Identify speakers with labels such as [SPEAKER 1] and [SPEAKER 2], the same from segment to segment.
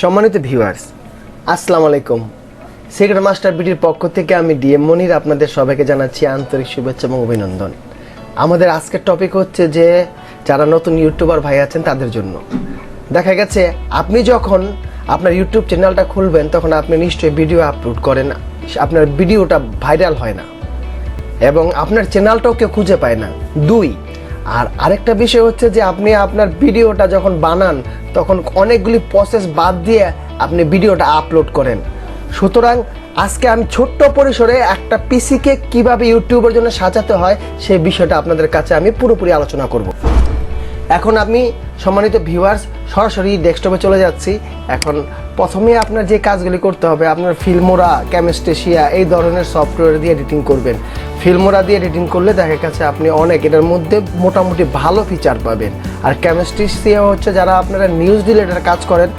[SPEAKER 1] সম্মানিত ভিউয়ার্স, আসসালামু আলাইকুম। সিক্রেট মাস্টার বিডির পক্ষ থেকে আমি ডিএম মনির আপনাদের সবাইকে জানাচ্ছি আন্তরিক শুভেচ্ছা এবং অভিনন্দন। আমাদের আজকের টপিক হচ্ছে যে যারা নতুন ইউটিউবার ভাই আছেন তাদের জন্য। দেখা গেছে আপনি যখন আপনার ইউটিউব চ্যানেলটা খুলবেন তখন আপনি নিশ্চয়ই ভিডিও আপলোড করেন, আপনার ভিডিওটা ভাইরাল হয় না এবং আপনার চ্যানেলটাও কেউ খুঁজে পায় না। আর আরেকটা বিষয় হচ্ছে যে আপনি আপনার ভিডিওটা যখন বানান তখন অনেকগুলি প্রসেস বাদ দিয়ে আপনি ভিডিওটা আপলোড করেন। সুতরাং আজকে আমি ছোট্ট পরিসরে একটা পিসিকে কিভাবে ইউটিউবের জন্য সাজাতে হয় সেই বিষয়টা আপনাদের কাছে আমি পুরোপুরি আলোচনা করব। এখন আমি সম্মানিত ভিউয়ার্স সরাসরি ডেস্কটপে চলে যাচ্ছি। এখন প্রথমে আপনার যে কাজগুলি করতে হবে, আপনার ফিল্মোরা, ক্যামস্টেশিয়া এই ধরনের সফটওয়্যার দিয়ে এডিটিং করবেন। ফিল্মোরা দিয়ে এডিটিং করলে দেখা গেছে আপনি অনেক এটার মধ্যে মোটামুটি ভালো ফিচার পাবেন। আর ক্যামস্টেশিয়া হচ্ছে যারা আপনারা নিউজ রিলেটেড কাজ করেন,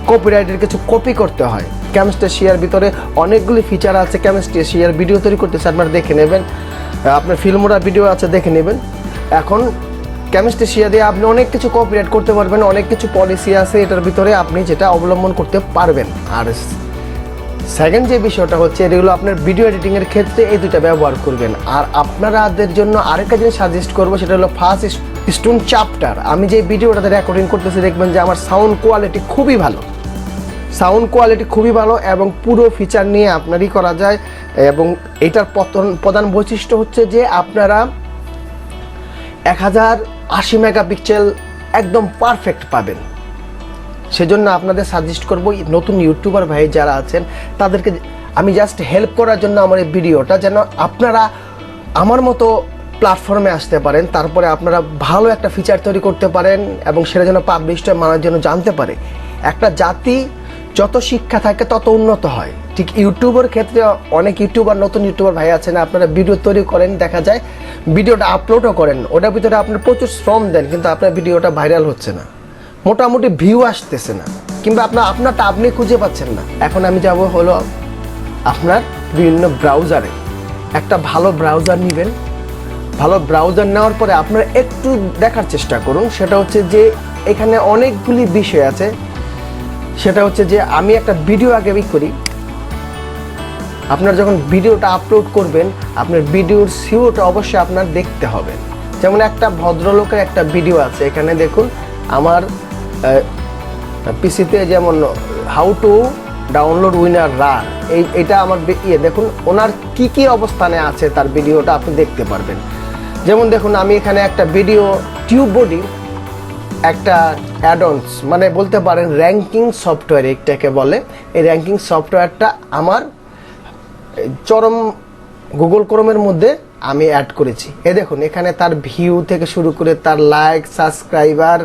[SPEAKER 1] কপিরাইটের কিছু কপি করতে হয়। ক্যামস্টেশিয়ার ভিতরে অনেকগুলি ফিচার আছে। ক্যামস্টেশিয়ার ভিডিও তৈরি করতেছে, আপনারা দেখে নেবেন। আপনার ফিল্মোরা ভিডিও আছে, দেখে নেবেন। এখন ক্যামস্টেশিয়া দিয়ে আপনি অনেক কিছু কপিরাইট করতে পারবেন, অনেক কিছু পলিসি আছে এটার ভিতরে আপনি যেটা অবলম্বন করতে পারবেন। আর সেকেন্ড যে বিষয়টা হচ্ছে এগুলো আপনার ভিডিও এডিটিংয়ের ক্ষেত্রে এই দুটো ব্যবহার করবেন। আর আপনাদের জন্য আরেকটা জিনিস সাজেস্ট করবো, সেটা হলো ফার্স্ট স্টোন চ্যাপ্টার। আমি যে ভিডিওটাতে রেকর্ডিং করতেছি দেখবেন যে আমার সাউন্ড কোয়ালিটি খুবই ভালো এবং পুরো ফিচার নিয়ে আপনারই করা যায়। এবং এটার প্রধান বৈশিষ্ট্য হচ্ছে যে আপনারা 1080 মেগাপিক্সেল একদম পারফেক্ট পাবেন। সেজন্য আপনাদের সাজেস্ট করব নতুন ইউটিউবার ভাই যারা আছেন তাদেরকে আমি জাস্ট হেল্প করার জন্য আমার এই ভিডিওটা, যেন আপনারা আমার মতো প্ল্যাটফর্মে আসতে পারেন, তারপরে আপনারা ভালো একটা ফিচার তৈরি করতে পারেন এবং সেটা যেন পাবলিশটা মানার জন্য জানতে পারে। একটা জাতি যত শিক্ষা থাকে তত উন্নত হয়। ঠিক ইউটিউবের ক্ষেত্রে অনেক নতুন ইউটিউবার ভাই আছেন, আপনারা ভিডিও তৈরি করেন, দেখা যায় ভিডিওটা আপলোডও করেন, ওটার ভিতরে আপনার প্রচুর শ্রম দেন, কিন্তু আপনার ভিডিওটা ভাইরাল হচ্ছে না, মোটামুটি ভিউ আসতেছে না, কিংবা আপনারটা আপনি খুঁজে পাচ্ছেন না। এখন আমি যাব হলো আপনার বিভিন্ন ব্রাউজারে। একটা ভালো ব্রাউজার নেবেন। ভালো ব্রাউজার নেওয়ার পরে আপনারা একটু দেখার চেষ্টা করুন, সেটা হচ্ছে যে এখানে অনেকগুলি বিষয় আছে। সেটা হচ্ছে যে আমি একটা ভিডিও আগে করি। আপনার যখন ভিডিওটা আপলোড করবেন আপনার ভিডিওর সিওটা অবশ্যই আপনার দেখতে হবে। যেমন একটা ভদ্রলোকের একটা ভিডিও আছে, এখানে দেখুন আমার পিসিতে, যেমন how to download winner run, এটা আমার দেখুন ওনার কি অবস্থানে আছে তার ভিডিওটা আপনি দেখতে পারবেন। যেমন দেখুন আমি এখানে একটা ভিডিও টিউব বডি, একটা অ্যাডন্স মানে বলতে পারেন র্যাঙ্কিং সফটওয়্যার এটাকে বলে। এই র্যাঙ্কিং সফটওয়্যারটা আমার চরম গুগল ক্রোমের মধ্যে আমি অ্যাড করেছি। দেখুন এখানে তার ভিউ থেকে শুরু করে তার লাইক, সাবস্ক্রাইবার,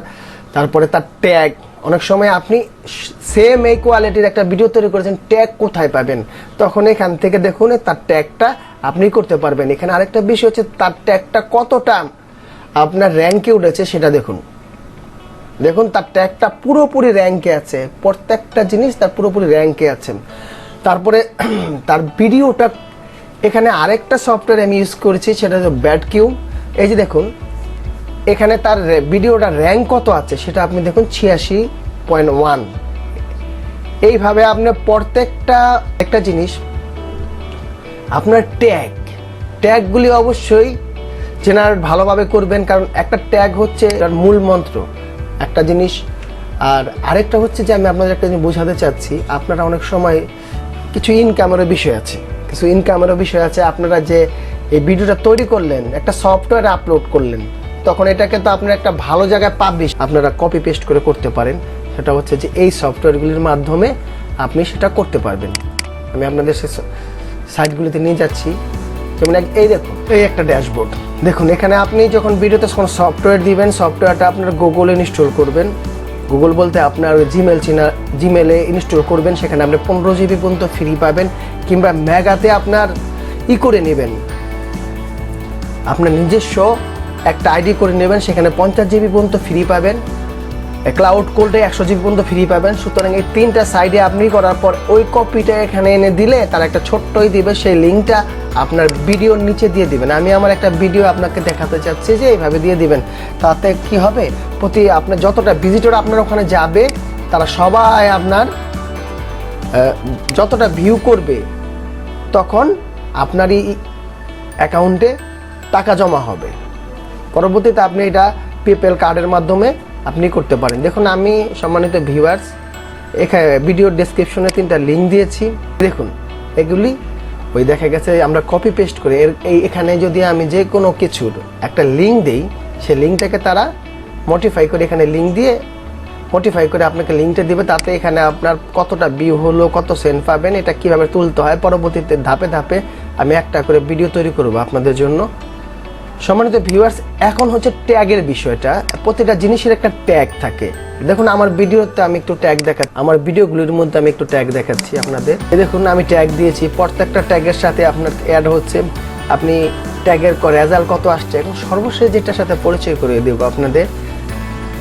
[SPEAKER 1] তারপরে তার ট্যাগ। অনেক সময় আপনি সেম এই কোয়ালিটির একটা ভিডিও তৈরি করেছেন, ট্যাগ কোথায় পাবেন? তখন এখান থেকে দেখুন তার ট্যাগটা আপনি করতে পারবেন। এখানে আরেকটা বিষয় হচ্ছে তার ট্যাগটা কতটা আপনার র্যাঙ্কে উঠেছে সেটা দেখুন তার ট্যাগটা পুরোপুরি র্যাঙ্কে আছে, প্রত্যেকটা জিনিস তার পুরোপুরি র্যাঙ্কে আছে। তারপরে তার ভিডিওটা, এখানে আরেকটা সফটওয়্যার আমি ইউজ করেছি, সেটা হচ্ছে ব্যাডকিউ। এই যে দেখুন এখানে তার ভিডিওটা র্যাঙ্ক কত আছে সেটা আপনি দেখুন 86.1। এইভাবে আপনি প্রত্যেকটা একটা জিনিস আপনার ট্যাগগুলি অবশ্যই জেনারেট ভালোভাবে করবেন, কারণ একটা ট্যাগ হচ্ছে এর মূল মন্ত্র একটা জিনিস। আর আরেকটা হচ্ছে যে আমি আপনাদের একটা জিনিস বোঝাতে চাচ্ছি, আপনারা অনেক সময় কিছু ইনকামেরও বিষয় আছে। আপনারা যে এই ভিডিওটা তৈরি করলেন, একটা সফটওয়্যারে আপলোড করলেন, তখন এটাকে তো আপনারা একটা ভালো জায়গায় পাবলিশ আপনারা কপি পেস্ট করতে পারেন। সেটা হচ্ছে যে এই সফটওয়্যারগুলির মাধ্যমে আপনি সেটা করতে পারবেন। আমি আপনাদের সে সাইটগুলিতে নিয়ে যাচ্ছি। যেমন এই দেখুন, এই একটা ড্যাশবোর্ড দেখুন। এখানে আপনি যখন ভিডিওতে কোনো সফটওয়্যার দিবেন, সফটওয়্যারটা আপনার গুগলে ইনস্টল করবেন। গুগল বলতে আপনার জিমেলে ইনস্টল করবেন। সেখানে আপনি 15 GB পর্যন্ত ফ্রি পাবেন, কিংবা মেগাতে আপনার করে নেবেন, আপনার নিজস্ব একটা আইডি করে নেবেন, সেখানে 50 GB পর্যন্ত ফ্রি পাবেন। ক্লাউড কোল্ডে 100 GB পর্যন্ত ফ্রি পাবেন। সুতরাং এই তিনটা সাইডে আপনি করার পর ওই কপিটা এখানে এনে দিলে তার একটা ছোট্টই দিবে, সেই লিঙ্কটা আপনার ভিডিওর নিচে দিয়ে দিবেন। আমি আমার একটা ভিডিও আপনাকে দেখাতে চাচ্ছি যে এইভাবে দিয়ে দিবেন। তাতে কি হবে, আপনার যতটা ভিজিটর আপনার ওখানে যাবে তারা সবাই আপনার যতটা ভিউ করবে তখন আপনারই অ্যাকাউন্টে টাকা জমা হবে। পরবর্তীতে আপনি এটা পেপ্যাল কার্ডের মাধ্যমে আপনি করতে পারেন। দেখুন আমি সম্মানিত ভিউয়ার্স এখানে ভিডিওর ডেসক্রিপশনে 3টা লিঙ্ক দিয়েছি। দেখুন এগুলি ওই দেখা গেছে আমরা কপি পেস্ট করে এখানে যদি আমি যে কোনো কিছুর একটা লিঙ্ক দিই, সেই লিঙ্কটাকে তারা মডিফাই করে এখানে লিঙ্ক দিয়ে মডিফাই করে আপনাকে লিঙ্কটা দিবে। তাতে এখানে আপনার কতটা ভিউ হলো, কত সেন্ট পাবেন, এটা কিভাবে তুলতে হয়, পরবর্তীতে ধাপে ধাপে আমি একটা করে ভিডিও তৈরি করব আপনাদের জন্য। সম্মানিত ভিউয়ার্স, এখন হচ্ছে ট্যাগের বিষয়টা। প্রতিটা জিনিসের একটা ট্যাগ থাকে। দেখুন আমার ভিডিওতে আমি একটু ট্যাগ আমার ভিডিওগুলোর মধ্যে আমি একটু ট্যাগ দেখাচ্ছি আপনাদের। দেখুন আমি ট্যাগ দিয়েছি, প্রত্যেকটা ট্যাগের সাথে আপনার অ্যাড হচ্ছে আপনি ট্যাগের রেজাল্ট কত আসছে। এখন সর্বশেষ যেটার সাথে পরিচয় করে দেবো আপনাদের।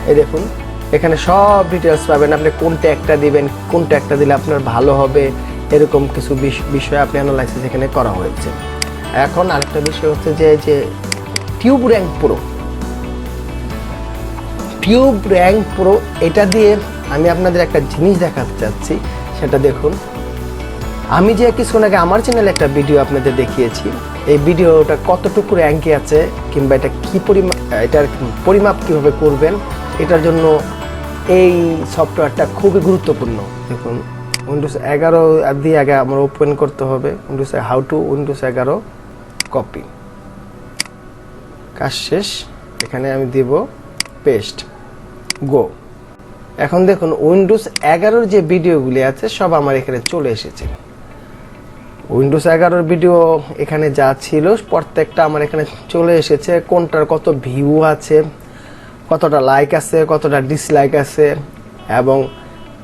[SPEAKER 1] এই দেখুন এখানে সব ডিটেলস পাবেন, আপনি কোন ট্যাগটা দিবেন, কোন ট্যাগটা দিলে আপনার ভালো হবে, এরকম কিছু বিষয় আপনি অ্যানালাইসিস এখানে করা হয়েছে। এখন আরেকটা বিষয় হচ্ছে যে টিউব র্যাঙ্ক প্রো, এটা দিয়ে আমি আপনাদের একটা জিনিস দেখাতে চাচ্ছি। সেটা দেখুন, আমি যে কিছুক্ষণ আগে আমার চ্যানেলে একটা ভিডিও আপনাদের দেখিয়েছি, এই ভিডিওটা কতটুকু র্যাঙ্কে আছে কিংবা এটা কি এটার পরিমাপ কিভাবে করবেন, এটার জন্য এই সফটওয়্যারটা খুবই গুরুত্বপূর্ণ। দেখুন উইন্ডোজ 11 দিয়ে আগে আমার ওপেন করতে হবে হাউ টু উইন্ডোজ 11 কপি। কাজ শেষ, এখানে আমি দিব পেস্ট, গো। এখন দেখুন উইন্ডোজ 11 যে ভিডিওগুলি আছে সব আমার এখানে চলে এসেছে। উইন্ডোজ 11 ভিডিও এখানে যা ছিল প্রত্যেকটা আমার এখানে চলে এসেছে। কোনটার কত ভিউ আছে, কতটা লাইক আছে, কতটা ডিসলাইক আছে, এবং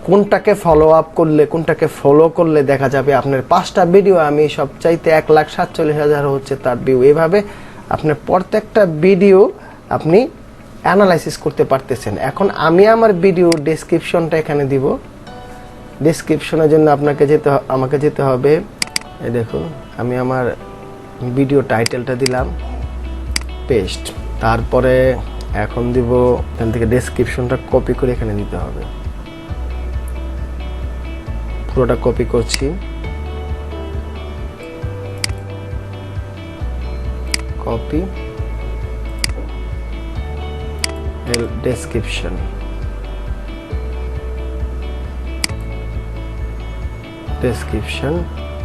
[SPEAKER 1] কোনটাকে ফলো আপ করলে, কোনটাকে ফলো করলে দেখা যাবে আপনার 5টা ভিডিও আমি সবচাইতে 1,47,000 হচ্ছে তার ভিউ। এইভাবে আপনার প্রত্যেকটা ভিডিও আপনি অ্যানালাইসিস করতে পারতেছেন। এখন আমি আমার ভিডিও ডেসক্রিপশনটা এখানে দিব। ডেসক্রিপশনের জন্য আমাকে যেতে হবে। এই দেখুন আমি আমার ভিডিও টাইটেলটা দিলাম, পেস্ট। তারপরে এখন দিব এখান থেকে ডেসক্রিপশনটা কপি করে এখানে দিতে হবে। পুরোটা কপি করছি, কপি ডেসক্রিপশন,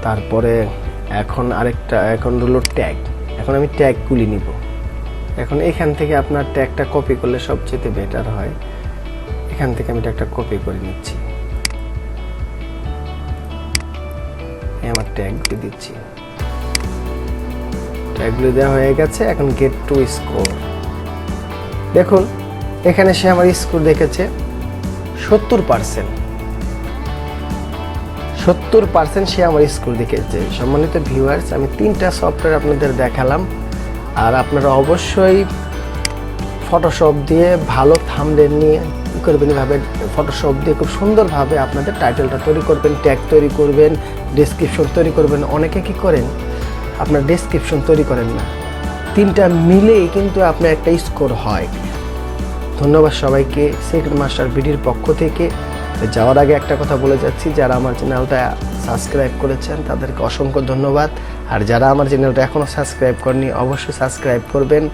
[SPEAKER 1] তারপরে এখন হলো ট্যাগ। এখন আমি ট্যাগগুলি নিব। এখন এখান থেকে আপনার ট্যাগটা কপি করলে সবচেয়ে বেটার হয়। এখান থেকে আমি ট্যাগটা কপি করে নিচ্ছি, আমার ট্যাগ দিয়ে দিচ্ছি। ট্যাগগুলি দেওয়া হয়ে গেছে। এখন গেট টু স্কোর। দেখুন এখানে সে আমার স্কোর দেখেছে 70%। সে আমার স্কোর দেখেছে। সম্মানিত ভিউয়ার্স, আমি 3টা সফটওয়্যার আপনাদের দেখালাম। আর আপনারা অবশ্যই ফটোশপ দিয়ে ভালো থাম্বনেল নিয়ে কী করবেন, এভাবে ফটোশপ দিয়ে খুব সুন্দরভাবে আপনাদের টাইটেলটা তৈরি করবেন, ট্যাগ তৈরি করবেন, ডেসক্রিপশন তৈরি করবেন। অনেকে কি করেন, আপনার ডেসক্রিপশন তৈরি করেন না। 3টা মিলেই কিন্তু আপনার একটা স্কোর হয়। ধন্যবাদ সবাইকে সিক্রেট মাস্টার বিডির পক্ষ থেকে। যাওয়ার আগে একটা কথা বলে যাচ্ছি, যারা আমার চ্যানেলটা সাবস্ক্রাইব করেছেন তাদেরকে অসংখ্য ধন্যবাদ। আর যারা আমার চ্যানেলটা এখনও সাবস্ক্রাইব করেনি অবশ্যই সাবস্ক্রাইব করবেন।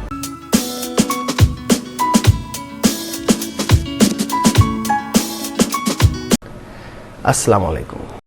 [SPEAKER 1] আসসালামু আলাইকুম।